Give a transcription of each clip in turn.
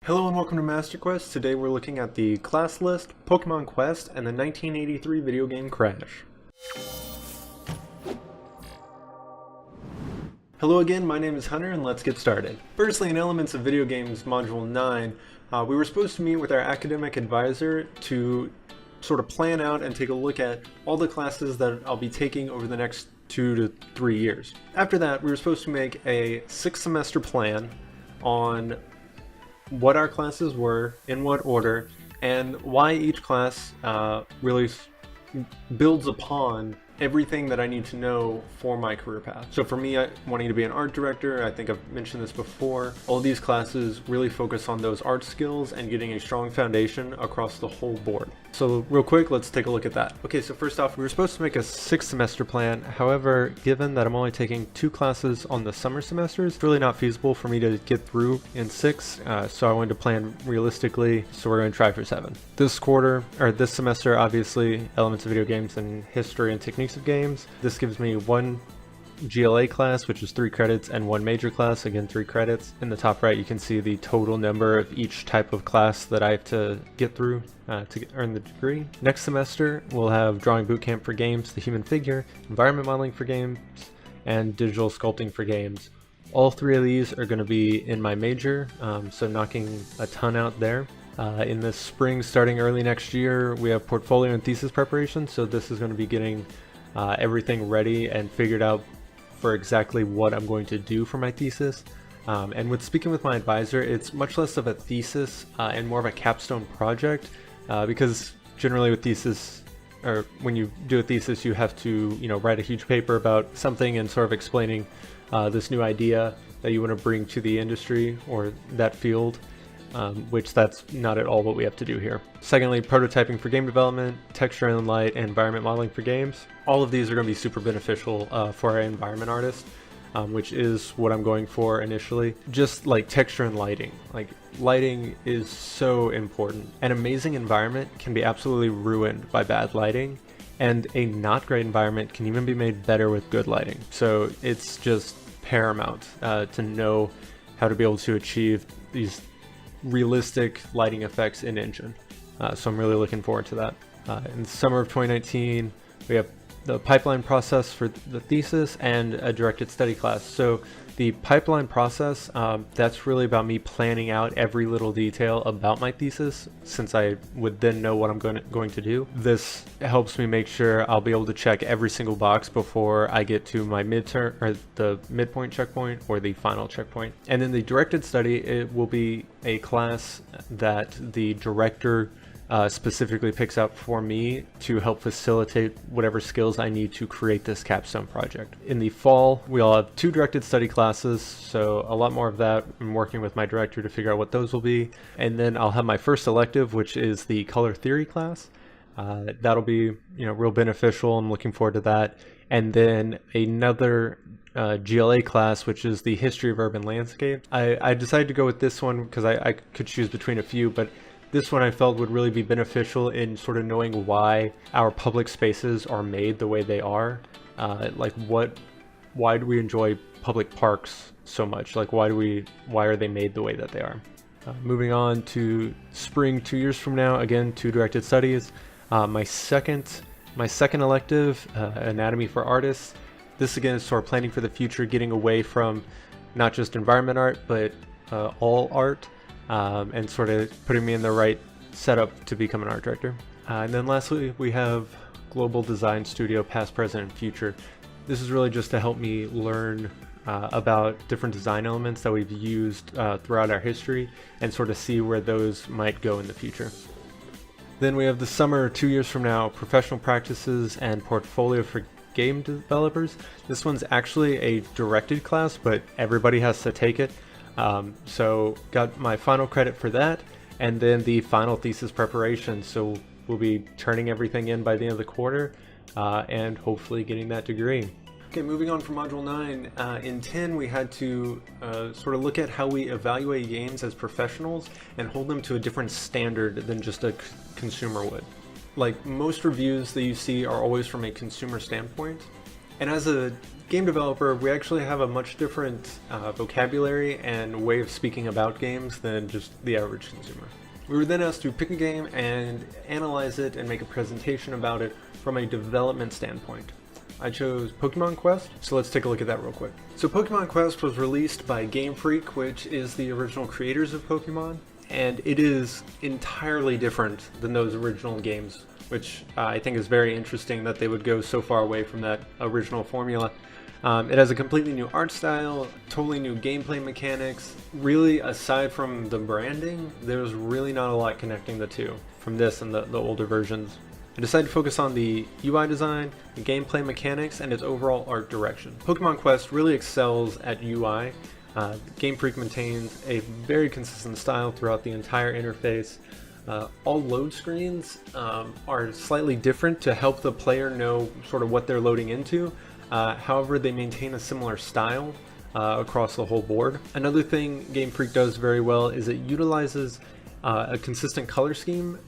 Hello and welcome to Master Quest. Today we're looking at the class list, Pokemon Quest, and the 1983 video game Crash. Hello again, my name is Hunter and let's get started. Firstly, in Elements of Video Games Module 9, we were supposed to meet with our academic advisor to sort of plan out and take a look at all the classes that I'll be taking over the next 2 to 3 years. After that, we were supposed to make a 6-semester plan on what our classes were, in what order, and why each class really builds upon everything that I need to know for my career path. So for me, wanting to be an art director, I think I've mentioned this before, all these classes really focus on those art skills and getting a strong foundation across the whole board. So real quick, let's take a look at that. Okay, so first off, we were supposed to make a 6-semester plan. However, given that I'm only taking 2 classes on the summer semesters, it's really not feasible for me to get through in 6, so I wanted to plan realistically, so we're going to try for 7. This semester, obviously, Elements of Video Games and History and Techniques of Games. This gives me 1 GLA class, which is 3 credits, and 1 major class, again 3 credits. In the top right, you can see the total number of each type of class that I have to get through to earn the degree. Next semester, we'll have Drawing Bootcamp for Games, the Human Figure, Environment Modeling for Games, and Digital Sculpting for Games. All 3 of these are going to be in my major, so knocking a ton out there. In the spring, starting early next year, we have portfolio and thesis preparation, so this is going to be getting everything ready and figured out for exactly what I'm going to do for my thesis. And with speaking with my advisor, it's much less of a thesis and more of a capstone project, because generally with thesis, or when you do a thesis, you have to, write a huge paper about something and sort of explaining this new idea that you want to bring to the industry or that field. Which that's not at all what we have to do here. Secondly, prototyping for game development, texture and light, and environment modeling for games. All of these are going to be super beneficial for our environment artist, which is what I'm going for initially. Just like texture and lighting. Like, lighting is so important. An amazing environment can be absolutely ruined by bad lighting, and a not great environment can even be made better with good lighting. So it's just paramount to know how to be able to achieve these realistic lighting effects in Engine. So I'm really looking forward to that. In the summer of 2019, we have the pipeline process for the thesis and a directed study class. So the pipeline process, that's really about me planning out every little detail about my thesis, since I would then know what I'm going to do. This helps me make sure I'll be able to check every single box before I get to my midterm, or the midpoint checkpoint, or the final checkpoint. And then the directed study, it will be a class that the director specifically picks out for me to help facilitate whatever skills I need to create this capstone project. In the fall, we'll have 2 directed study classes, so a lot more of that. I'm working with my director to figure out what those will be. And then I'll have my first elective, which is the color theory class. That'll be, real beneficial. I'm looking forward to that. And then another GLA class, which is the history of urban landscape. I decided to go with this one because I could choose between a few, but this one I felt would really be beneficial in sort of knowing why our public spaces are made the way they are. Why do we enjoy public parks so much? Like, why are they made the way that they are? Moving on to spring 2 years from now, again, 2 directed studies. My second elective, Anatomy for Artists. This again is sort of planning for the future, getting away from not just environment art, but all art. And sort of putting me in the right setup to become an art director. And then lastly, we have Global Design Studio, Past, Present, and Future. This is really just to help me learn about different design elements that we've used throughout our history and sort of see where those might go in the future. Then we have the summer 2 years from now, Professional Practices and Portfolio for Game Developers. This one's actually a directed class, but everybody has to take it. So got my final credit for that, and then the final thesis preparation. So we'll be turning everything in by the end of the quarter, and hopefully getting that degree. Okay, moving on from Module 9, in 10 we had to sort of look at how we evaluate games as professionals and hold them to a different standard than just a consumer would. Like, most reviews that you see are always from a consumer standpoint, And as a game developer, we actually have a much different vocabulary and way of speaking about games than just the average consumer. We were then asked to pick a game and analyze it and make a presentation about it from a development standpoint. I chose Pokemon Quest, so let's take a look at that real quick. So Pokemon Quest was released by Game Freak, which is the original creators of Pokemon, and it is entirely different than those original games, which I think is very interesting that they would go so far away from that original formula. It has a completely new art style, totally new gameplay mechanics. Really, aside from the branding, there's really not a lot connecting the two from this and the older versions. I decided to focus on the UI design, the gameplay mechanics, and its overall art direction. Pokemon Quest really excels at UI. Game Freak maintains a very consistent style throughout the entire interface. All load screens are slightly different to help the player know sort of what they're loading into. However, they maintain a similar style across the whole board. Another thing Game Freak does very well is it utilizes a consistent color scheme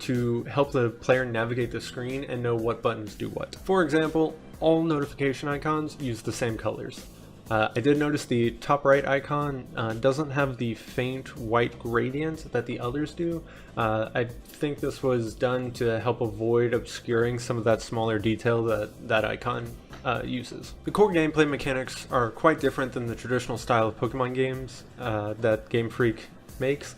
to help the player navigate the screen and know what buttons do what. For example, all notification icons use the same colors. I did notice the top right icon doesn't have the faint white gradient that the others do. I think this was done to help avoid obscuring some of that smaller detail that icon uses. The core gameplay mechanics are quite different than the traditional style of Pokemon games that Game Freak makes.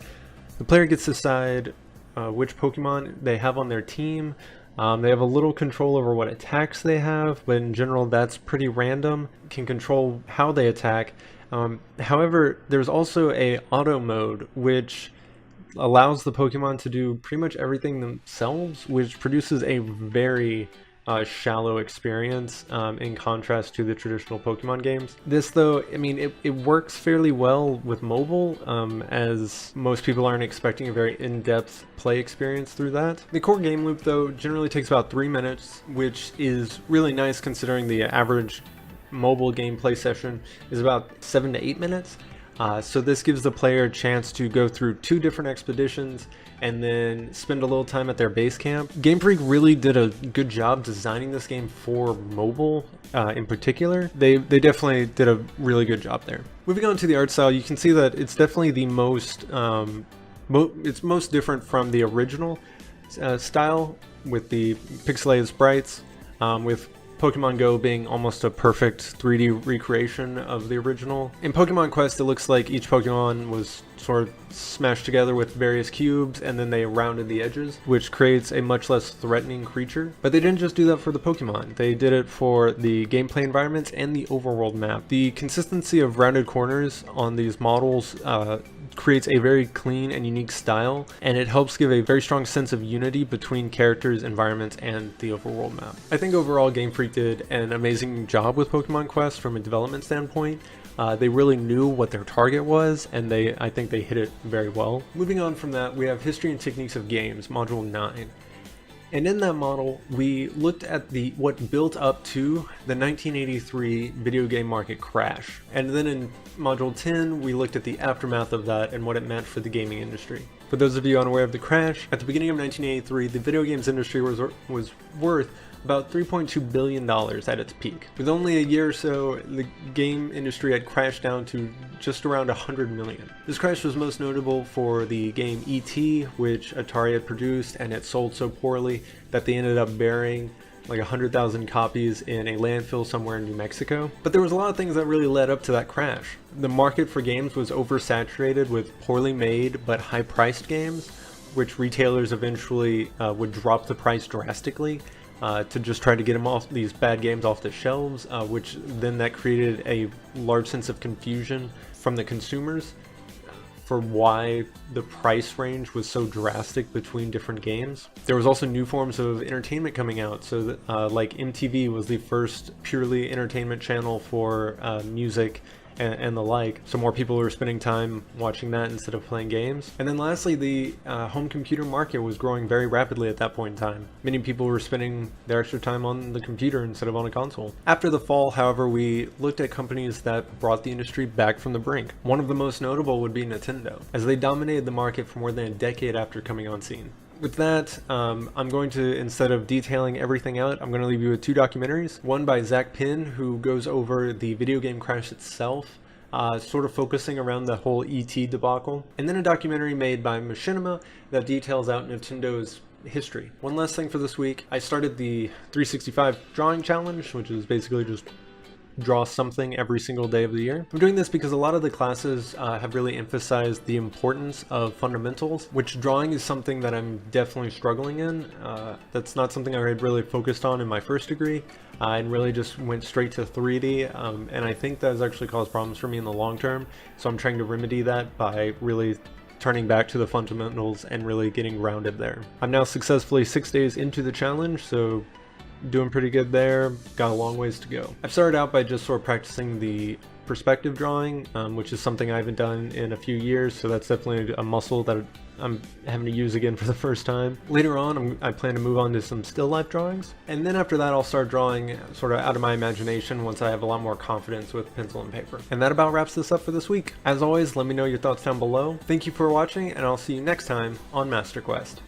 The player gets to decide which Pokemon they have on their team. They have a little control over what attacks they have, but in general that's pretty random. Can control how they attack. However, there's also a auto mode which allows the Pokemon to do pretty much everything themselves, which produces a very shallow experience in contrast to the traditional Pokemon games. This though, I mean, it works fairly well with mobile, as most people aren't expecting a very in-depth play experience through that. The core game loop though generally takes about 3 minutes, which is really nice considering the average mobile gameplay session is about 7 to 8 minutes. So this gives the player a chance to go through 2 different expeditions and then spend a little time at their base camp. Game Freak really did a good job designing this game for mobile in particular. They definitely did a really good job there. Moving on to the art style, you can see that it's definitely the most it's most different from the original style, with the pixelated sprites, with Pokemon Go being almost a perfect 3D recreation of the original. In Pokemon Quest, it looks like each Pokemon was sort of smashed together with various cubes and then they rounded the edges, which creates a much less threatening creature. But they didn't just do that for the Pokemon, they did it for the gameplay environments and the overworld map. The consistency of rounded corners on these models creates a very clean and unique style, and it helps give a very strong sense of unity between characters, environments, and the overworld map. I think overall Game Freak did an amazing job with Pokemon Quest from a development standpoint. They really knew what their target was, and I think they hit it very well. Moving on from that, we have History and Techniques of Games, Module 9. And in that model, we looked at what built up to the 1983 video game market crash. And then in Module 10, we looked at the aftermath of that and what it meant for the gaming industry. For those of you unaware of the crash, at the beginning of 1983, the video games industry was worth about $3.2 billion at its peak. With only a year or so, the game industry had crashed down to just around 100 million. This crash was most notable for the game E.T., which Atari had produced, and it sold so poorly that they ended up burying like 100,000 copies in a landfill somewhere in New Mexico. But there was a lot of things that really led up to that crash. The market for games was oversaturated with poorly made but high-priced games, which retailers eventually would drop the price drastically to just try to get these bad games off the shelves, which then that created a large sense of confusion from the consumers for why the price range was so drastic between different games. There was also new forms of entertainment coming out, so that, like MTV was the first purely entertainment channel for music and the like, so more people were spending time watching that instead of playing games. And then lastly, the home computer market was growing very rapidly at that point in time. Many people were spending their extra time on the computer instead of on a console. After the fall, however, we looked at companies that brought the industry back from the brink. One of the most notable would be Nintendo, as they dominated the market for more than a decade after coming on scene. With that, I'm going to, instead of detailing everything out, I'm going to leave you with two documentaries. One by Zach Pinn, who goes over the video game crash itself, sort of focusing around the whole ET debacle. And then a documentary made by Machinima that details out Nintendo's history. One last thing for this week, I started the 365 drawing challenge, which is basically just draw something every single day of the year. I'm doing this because a lot of the classes have really emphasized the importance of fundamentals, which drawing is something that I'm definitely struggling in. That's not something I had really focused on in my first degree, and really just went straight to 3D, and I think that has actually caused problems for me in the long term, so I'm trying to remedy that by really turning back to the fundamentals and really getting grounded there. I'm now successfully 6 days into the challenge, so doing pretty good there, got a long ways to go. I've started out by just sort of practicing the perspective drawing, which is something I haven't done in a few years, so that's definitely a muscle that I'm having to use again for the first time. Later on, I plan to move on to some still life drawings, and then after that I'll start drawing sort of out of my imagination once I have a lot more confidence with pencil and paper. And that about wraps this up for this week. As always, let me know your thoughts down below. Thank you for watching, and I'll see you next time on Master Quest.